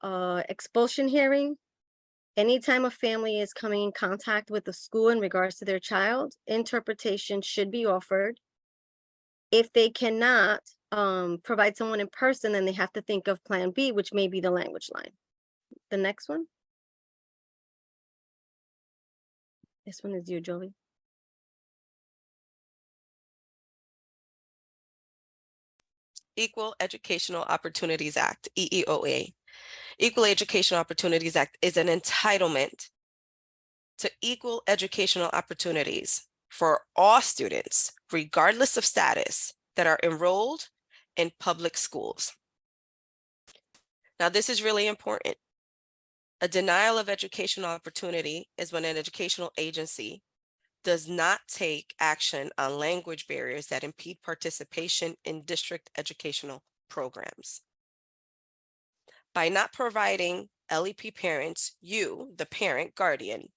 expulsion hearing. Anytime a family is coming in contact with the school in regards to their child, interpretation should be offered. If they cannot provide someone in person, then they have to think of Plan B, which may be the language line. The next one. This one is you, Jolie. Equal Educational Opportunities Act, EEOA. Equal Educational Opportunities Act is an entitlement to equal educational opportunities for all students, regardless of status, that are enrolled in public schools. Now, this is really important. A denial of educational opportunity is when an educational agency does not take action on language barriers that impede participation in district educational programs. By not providing LEP parents, you, the parent guardian,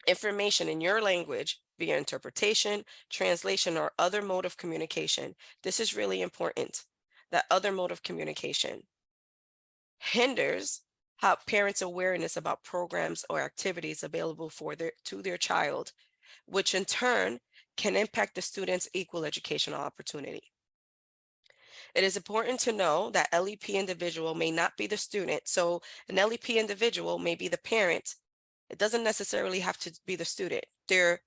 information in your language via interpretation, translation, or other mode of communication, this is really important. That other mode of communication hinders how parents' awareness about programs or activities available to their child, which in turn can impact the student's equal educational opportunity. It is important to know that LEP individual may not be the student. So an LEP individual may be the parent. It doesn't necessarily have to be the student. They're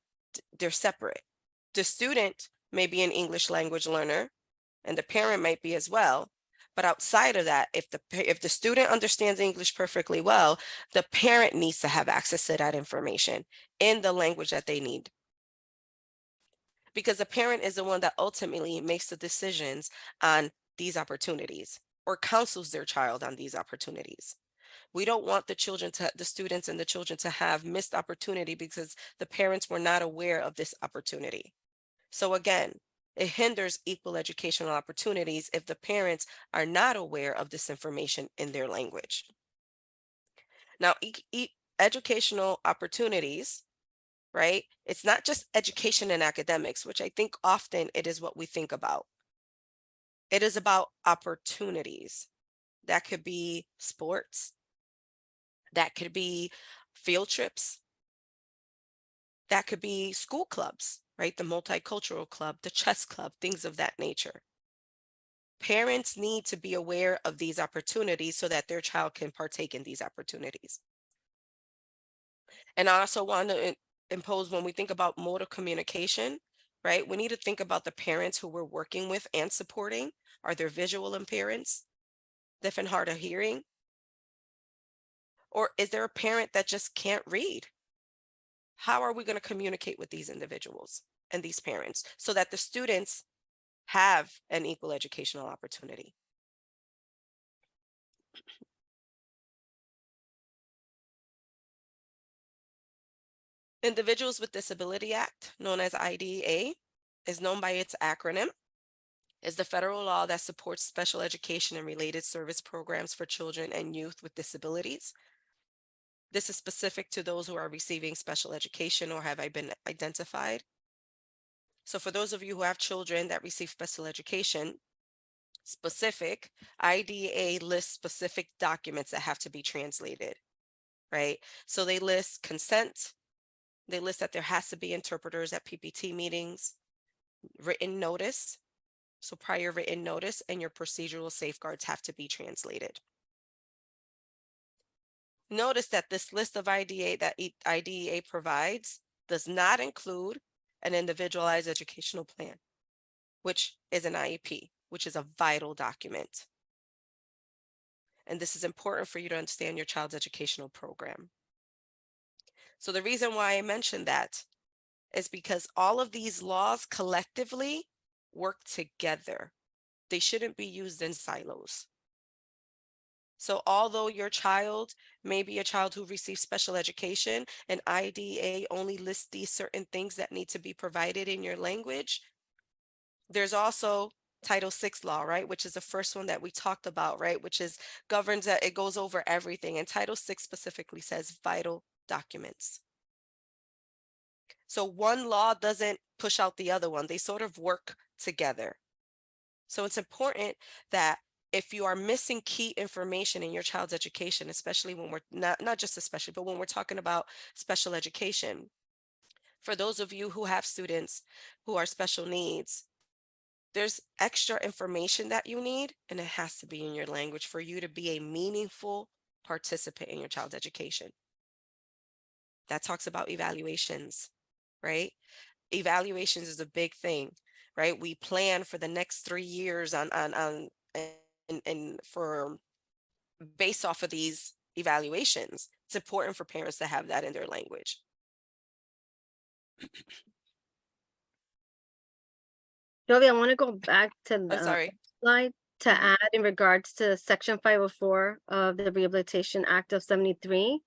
separate. The student may be an English language learner, and the parent might be as well. But outside of that, if the student understands English perfectly well, the parent needs to have access to that information in the language that they need. Because the parent is the one that ultimately makes the decisions on these opportunities or counsels their child on these opportunities. We don't want the students and the children to have missed opportunity because the parents were not aware of this opportunity. So again, it hinders equal educational opportunities if the parents are not aware of this information in their language. Now, educational opportunities, right? It's not just education and academics, which I think often it is what we think about. It is about opportunities. That could be sports, that could be field trips, that could be school clubs, right? The multicultural club, the chess club, things of that nature. Parents need to be aware of these opportunities so that their child can partake in these opportunities. And I also want to impose, when we think about mode of communication, right? We need to think about the parents who we're working with and supporting. Are there visual impairments, deaf and hard of hearing? Or is there a parent that just can't read? How are we going to communicate with these individuals and these parents so that the students have an equal educational opportunity? Individuals with Disability Act, known as IDEA, is known by its acronym, is the federal law that supports special education and related service programs for children and youth with disabilities. This is specific to those who are receiving special education or have been identified. So for those of you who have children that receive special education, specific, IDEA lists specific documents that have to be translated, right? So they list consent, they list that there has to be interpreters at PPT meetings, written notice, so prior written notice, and your procedural safeguards have to be translated. Notice that this list of IDEA that IDEA provides does not include an individualized educational plan, which is an IEP, which is a vital document. And this is important for you to understand your child's educational program. So the reason why I mentioned that is because all of these laws collectively work together. They shouldn't be used in silos. So although your child may be a child who receives special education and IDEA only lists these certain things that need to be provided in your language, there's also Title VI law, right? Which is the first one that we talked about, right? Which is governs that it goes over everything. And Title VI specifically says vital documents. So one law doesn't push out the other one. They sort of work together. So it's important that if you are missing key information in your child's education, especially when we're not just especially, but when we're talking about special education, for those of you who have students who are special needs, there's extra information that you need, and it has to be in your language for you to be a meaningful participant in your child's education. That talks about evaluations, right? Evaluations is a big thing, right? We plan for the next 3 years on and for based off of these evaluations. It's important for parents to have that in their language. Jovi, I want to go back to I'm the sorry. slide to Mhm. add in regards to Section 504 of the Rehabilitation Act of 73.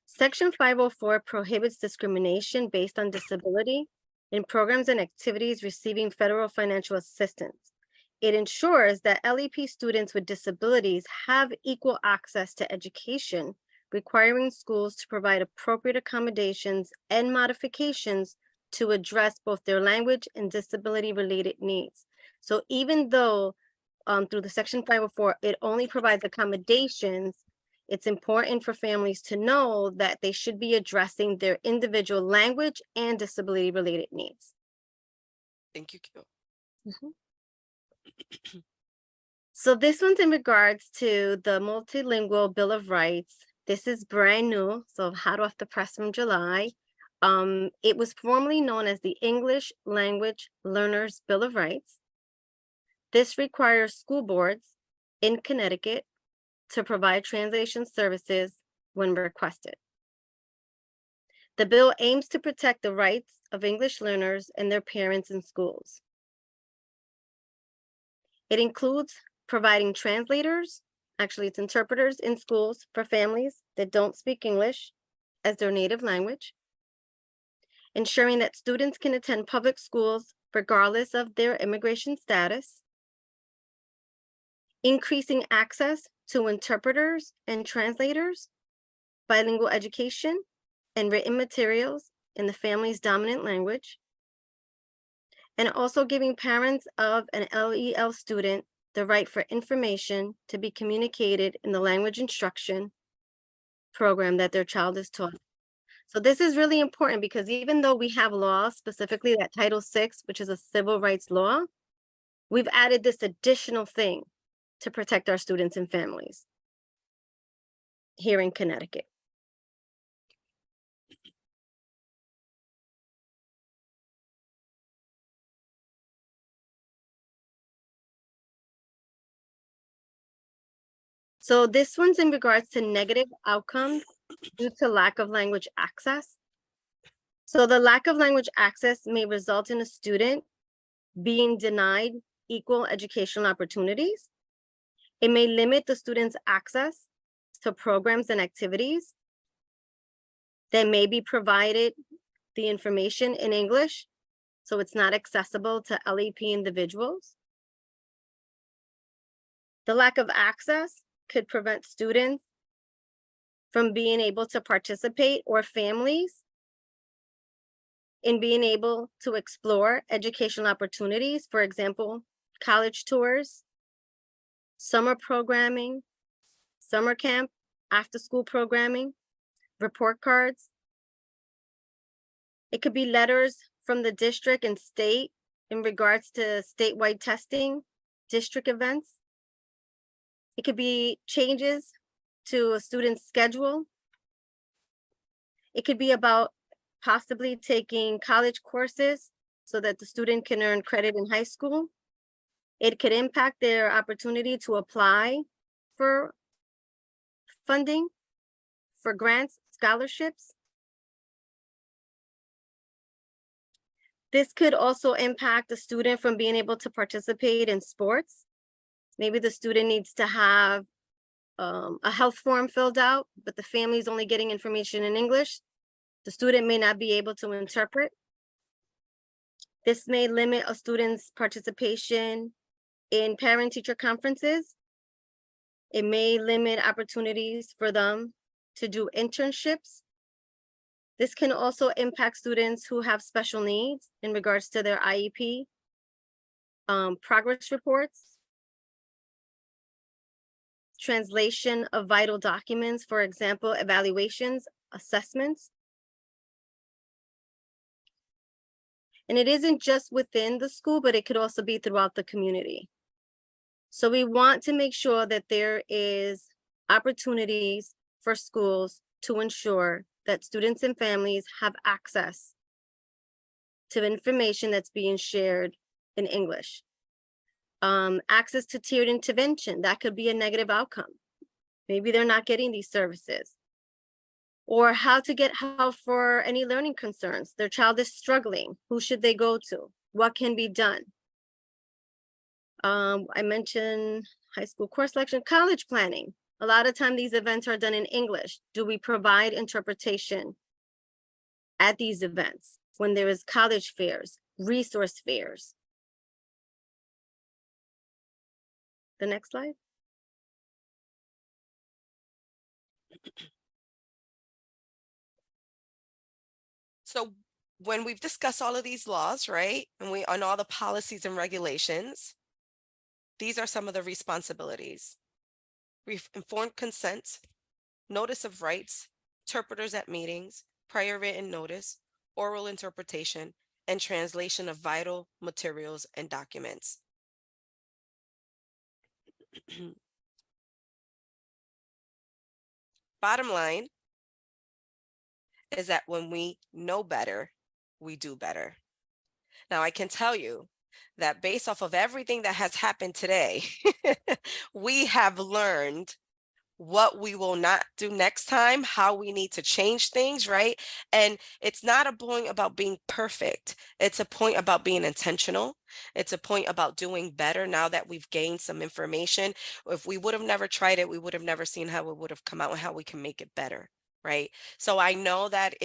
Section 504 prohibits discrimination based on disability in programs and activities receiving federal financial assistance. It ensures that LEP students with disabilities have equal access to education, requiring schools to provide appropriate accommodations and modifications to address both their language and disability-related needs. So even though through the Section 504, it only provides accommodations, it's important for families to know that they should be addressing their individual language and disability-related needs. Thank you, Kyo. So this one's in regards to the Multilingual Bill of Rights. This is brand new, so hot off the press from July. It was formerly known as the English Language Learners Bill of Rights. This requires school boards in Connecticut to provide translation services when requested. The bill aims to protect the rights of English learners and their parents in schools. It includes providing translators, actually it's interpreters in schools for families that don't speak English as their native language, ensuring that students can attend public schools regardless of their immigration status, increasing access to interpreters and translators, bilingual education, and written materials in the family's dominant language, and also giving parents of an LEL student the right for information to be communicated in the language instruction program that their child is taught. So this is really important because even though we have laws, specifically that Title VI, which is a civil rights law, we've added this additional thing to protect our students and families here in Connecticut. So this one's in regards to negative outcomes due to lack of language access. So the lack of language access may result in a student being denied equal educational opportunities. It may limit the student's access to programs and activities that may be provided the information in English, so it's not accessible to LEP individuals. The lack of access could prevent students from being able to participate or families in being able to explore educational opportunities, for example, college tours, summer programming, summer camp, after-school programming, report cards. It could be letters from the district and state in regards to statewide testing, district events. It could be changes to a student's schedule. It could be about possibly taking college courses so that the student can earn credit in high school. It could impact their opportunity to apply for funding, for grants, scholarships. This could also impact the student from being able to participate in sports. Maybe the student needs to have a health form filled out, but the family is only getting information in English. The student may not be able to interpret. This may limit a student's participation in parent-teacher conferences. It may limit opportunities for them to do internships. This can also impact students who have special needs in regards to their IEP, progress reports, translation of vital documents, for example, evaluations, assessments. And it isn't just within the school, but it could also be throughout the community. So we want to make sure that there is opportunities for schools to ensure that students and families have access to information that's being shared in English. Access to tiered intervention, that could be a negative outcome. Maybe they're not getting these services. Or how to get help for any learning concerns. Their child is struggling. Who should they go to? What can be done? I mentioned high school course selection, college planning. A lot of time these events are done in English. Do we provide interpretation at these events when there is college fairs, resource fairs? The next slide. So when we've discussed all of these laws, right, and on all the policies and regulations, these are some of the responsibilities. Informed consent, notice of rights, interpreters at meetings, prior written notice, oral interpretation, and translation of vital materials and documents. Bottom line is that when we know better, we do better. Now, I can tell you that based off of everything that has happened today, we have learned what we will not do next time, how we need to change things, right? And it's not a point about being perfect. It's a point about being intentional. It's a point about doing better now that we've gained some information. If we would have never tried it, we would have never seen how it would have come out and how we can make it better. Right. So I know that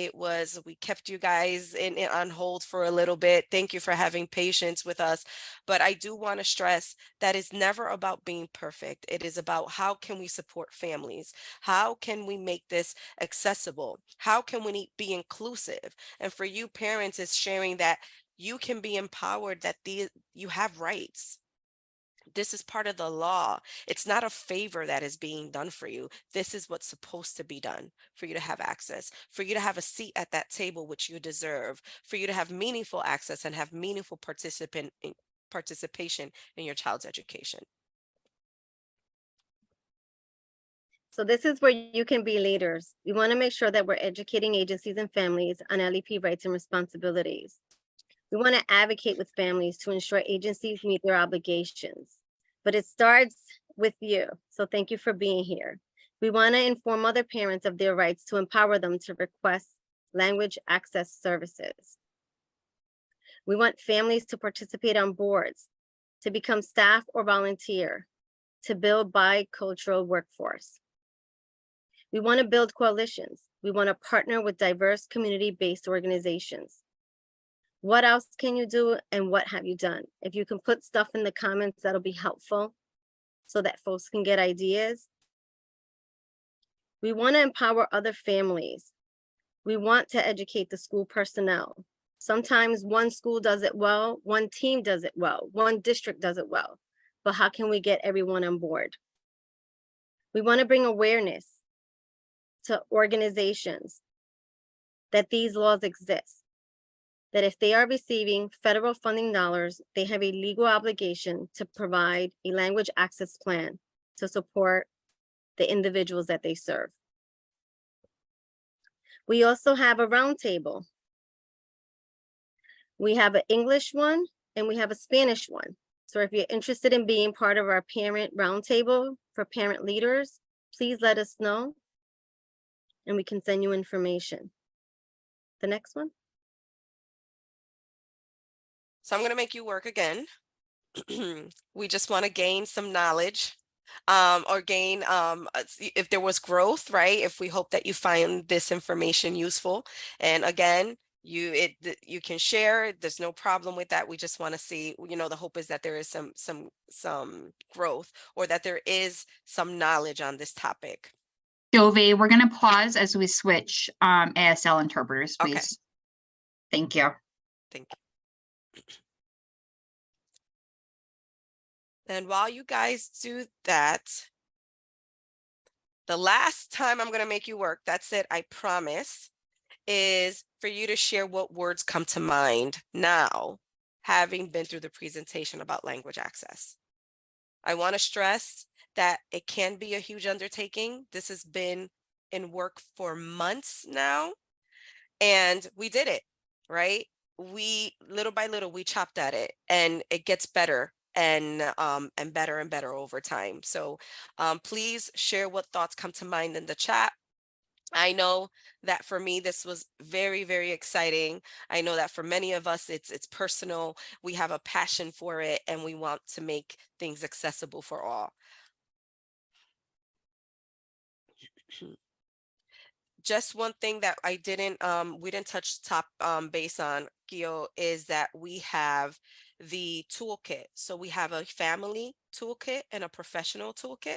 we kept you guys on hold for a little bit. Thank you for having patience with us. But I do want to stress that it's never about being perfect. It is about how can we support families? How can we make this accessible? How can we be inclusive? And for you parents, it's sharing that you can be empowered, that you have rights. This is part of the law. It's not a favor that is being done for you. This is what's supposed to be done for you to have access, for you to have a seat at that table, which you deserve, for you to have meaningful access and have meaningful participation in your child's education. So this is where you can be leaders. We want to make sure that we're educating agencies and families on LEP rights and responsibilities. We want to advocate with families to ensure agencies meet their obligations. But it starts with you. So thank you for being here. We want to inform other parents of their rights to empower them to request language access services. We want families to participate on boards, to become staff or volunteer, to build bicultural workforce. We want to build coalitions. We want to partner with diverse community-based organizations. What else can you do and what have you done? If you can put stuff in the comments, that'll be helpful so that folks can get ideas. We want to empower other families. We want to educate the school personnel. Sometimes one school does it well, one team does it well, one district does it well, but how can we get everyone on board? We want to bring awareness to organizations that these laws exist, that if they are receiving federal funding dollars, they have a legal obligation to provide a language access plan to support the individuals that they serve. We also have a roundtable. We have an English one and we have a Spanish one. So if you're interested in being part of our parent roundtable for parent leaders, please let us know and we can send you information. The next one. So I'm going to make you work again. We just want to gain some knowledge or gain if there was growth, right? If we hope that you find this information useful. And again, you can share. There's no problem with that. We just want to see, the hope is that there is some growth or that there is some knowledge on this topic. Jovi, we're going to pause as we switch ASL interpreters, please. Okay. Thank you. Thank you. And while you guys do that, the last time I'm going to make you work, that's it, I promise, is for you to share what words come to mind now, having been through the presentation about language access. I want to stress that it can be a huge undertaking. This has been in work for months now, and we did it, right? We, little by little, we chopped at it, and it gets better and better and better over time. So please share what thoughts come to mind in the chat. I know that for me, this was very, very exciting. I know that for many of us, it's personal. We have a passion for it, and we want to make things accessible for all. Just one thing that we didn't touch top base on, Gio, is that we have the toolkit. So we have a family toolkit and a professional toolkit.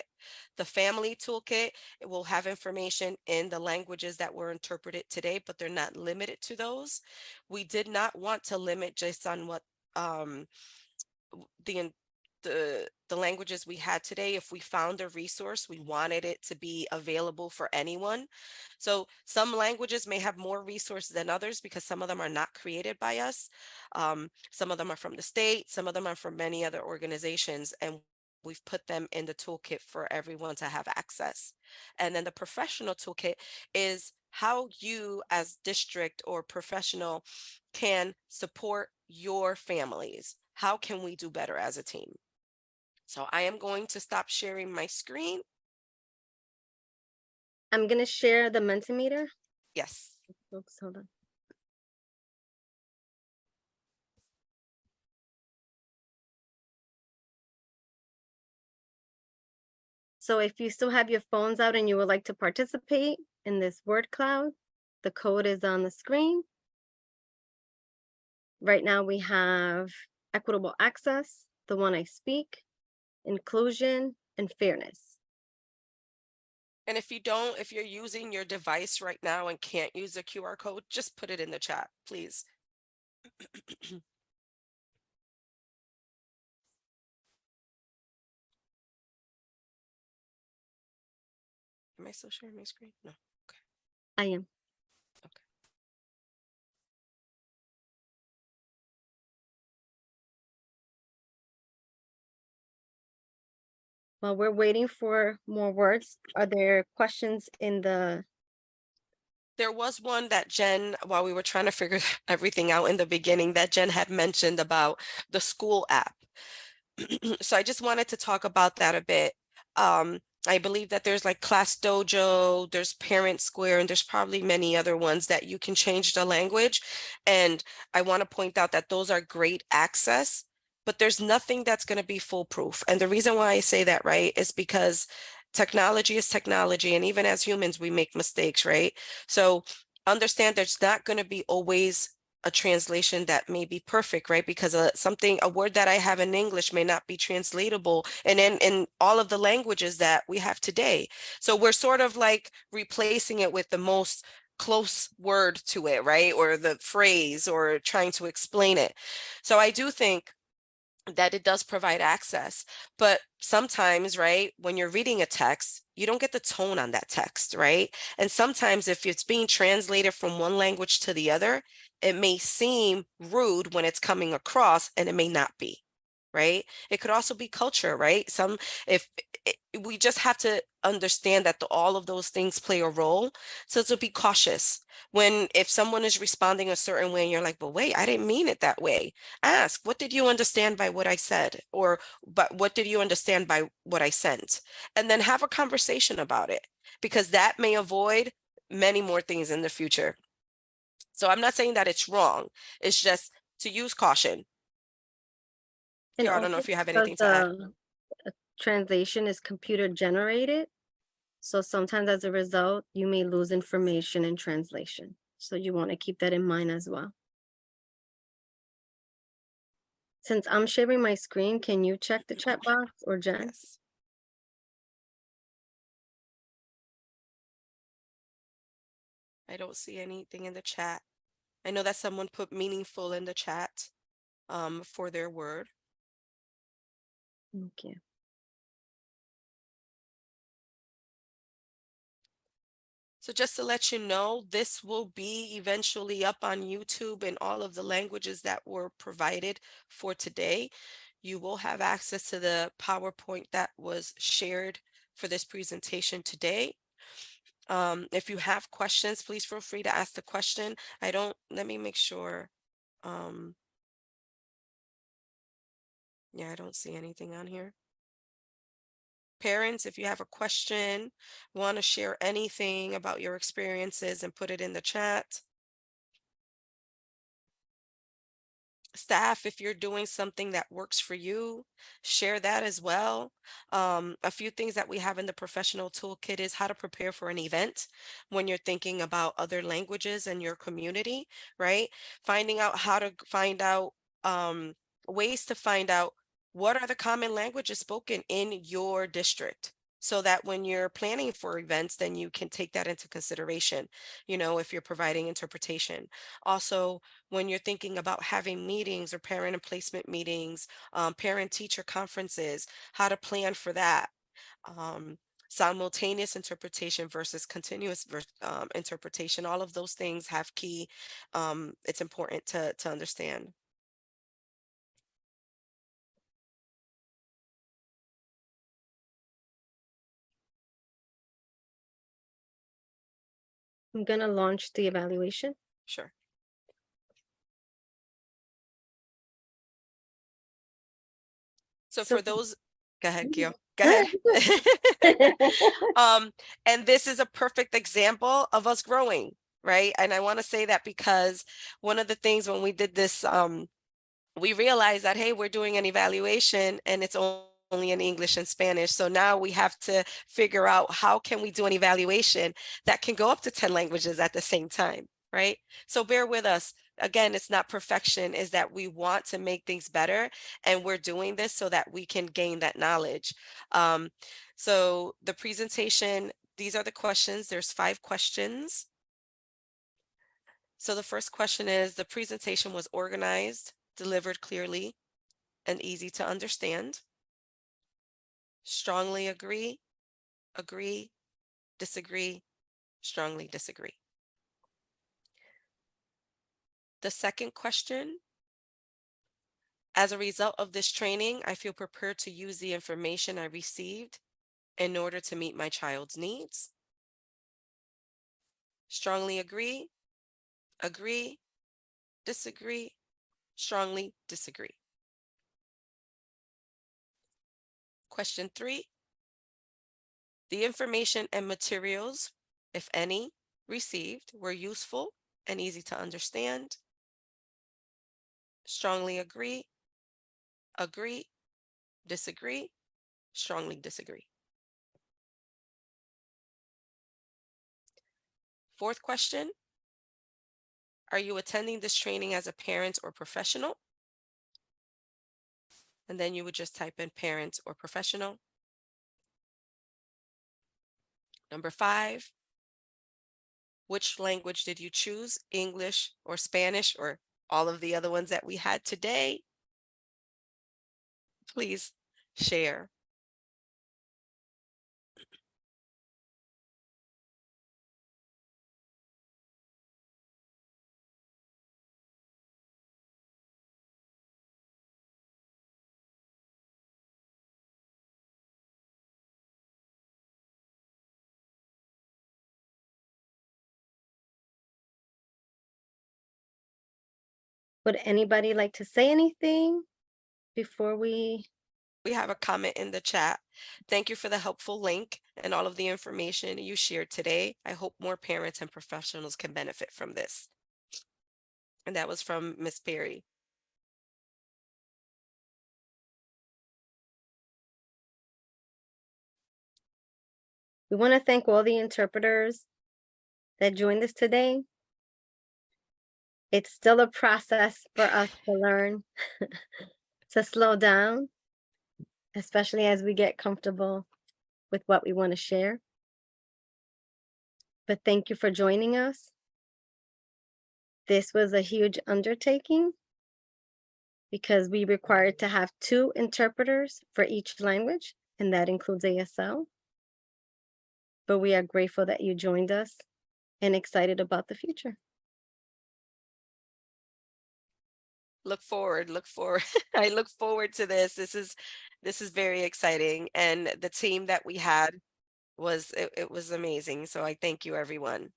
The family toolkit, it will have information in the languages that were interpreted today, but they're not limited to those. We did not want to limit just on what the the languages we had today, if we found a resource, we wanted it to be available for anyone. So some languages may have more resources than others because some of them are not created by us. Some of them are from the state, some of them are from many other organizations, and we've put them in the toolkit for everyone to have access. And then the professional toolkit is how you as district or professional can support your families. How can we do better as a team? So I am going to stop sharing my screen. I'm gonna share the Mentimeter. Yes. Oops, hold on. So if you still have your phones out and you would like to participate in this word cloud, the code is on the screen. Right now we have equitable access, the one I speak, inclusion, and fairness. And if you're using your device right now and can't use the QR code, just put it in the chat, please. Am I still sharing my screen? No. I am. Okay. While we're waiting for more words, are there questions in the, There was one that Jen, while we were trying to figure everything out in the beginning, that Jen had mentioned about the school app. So I just wanted to talk about that a bit. I believe that there's like Class Dojo, there's Parent Square, and there's probably many other ones that you can change the language. And I want to point out that those are great access, but there's nothing that's going to be foolproof. And the reason why I say that, right, is because technology is technology. And even as humans, we make mistakes, right? So understand there's not going to be always a translation that may be perfect, right? Because a word that I have in English may not be translatable and in all of the languages that we have today. So we're sort of like replacing it with the most close word to it, right? Or the phrase, or trying to explain it. So I do think that it does provide access, but sometimes, right, when you're reading a text, you don't get the tone on that text, right? And sometimes if it's being translated from one language to the other, it may seem rude when it's coming across, and it may not be, right? It could also be culture, right? If we just have to understand that all of those things play a role. So to be cautious if someone is responding a certain way and you're like, but wait, I didn't mean it that way. Ask, what did you understand by what I said? But what did you understand by what I sent? And then have a conversation about it, because that may avoid many more things in the future. So I'm not saying that it's wrong. It's just to use caution. and Here, I don't know also if you have because anything to add. translation is computer generated. So sometimes as a result, you may lose information in translation. So you want to keep that in mind as well. Since I'm sharing my screen, can you check the chat box, or Jen? Yes. I don't see anything in the chat. I know that someone put meaningful in the chat for their word. Thank you. So just to let you know, this will be eventually up on YouTube in all of the languages that were provided for today. You will have access to the PowerPoint that was shared for this presentation today. If you have questions, please feel free to ask the question. Let me make sure. Yeah, I don't see anything on here. Parents, if you have a question, want to share anything about your experiences, and put it in the chat. Staff, if you're doing something that works for you, share that as well. A few things that we have in the professional toolkit is how to prepare for an event when you're thinking about other languages in your community, right? Finding out how to find out ways to find out what are the common languages spoken in your district. so that when you're planning for events, then you can take that into consideration, if you're providing interpretation. Also, when you're thinking about having meetings or parent and placement meetings, parent teacher conferences, how to plan for that. Um, Simultaneous interpretation versus continuous interpretation, all of those things have key. It's important to understand. I'm gonna launch the evaluation. Sure. So So for those, go ahead, Gio. Go Go ahead. ahead. And this is a perfect example of us growing, right? And I want to say that because one of the things when we did this, we realized that, hey, we're doing an evaluation and it's only in English and Spanish. So now we have to figure out how can we do an evaluation that can go up to 10 languages at the same time, right? So bear with us. Again, it's not perfection, is that we want to make things better, and we're doing this so that we can gain that knowledge. So the presentation, these are the questions. There's 5 questions. So the first question is, the presentation was organized, delivered clearly, and easy to understand. Strongly agree, agree, disagree, strongly disagree. The second question, as a result of this training, I feel prepared to use the information I received in order to meet my child's needs. Strongly agree, disagree, strongly disagree. Question 3, the information and materials, if any, received were useful and easy to understand. Strongly agree, disagree, strongly disagree. Fourth question, are you attending this training as a parent or professional? And then you would just type in parent or professional. Number 5, which language did you choose? English or Spanish or all of the other ones that we had today? Please share. Would anybody like to say anything before we? We have a comment in the chat. Thank you for the helpful link and all of the information you shared today. I hope more parents and professionals can benefit from this. And that was from Miss Perry. We want to thank all the interpreters that joined us today. It's still a process for us to learn to slow down, especially as we get comfortable with what we want to share. But thank you for joining us. This was a huge undertaking because we required to have 2 interpreters for each language, and that includes ASL. But we are grateful that you joined us and excited about the future. Look forward. I look forward to this. This is very exciting. And the team that we had it was amazing. So I thank you, everyone.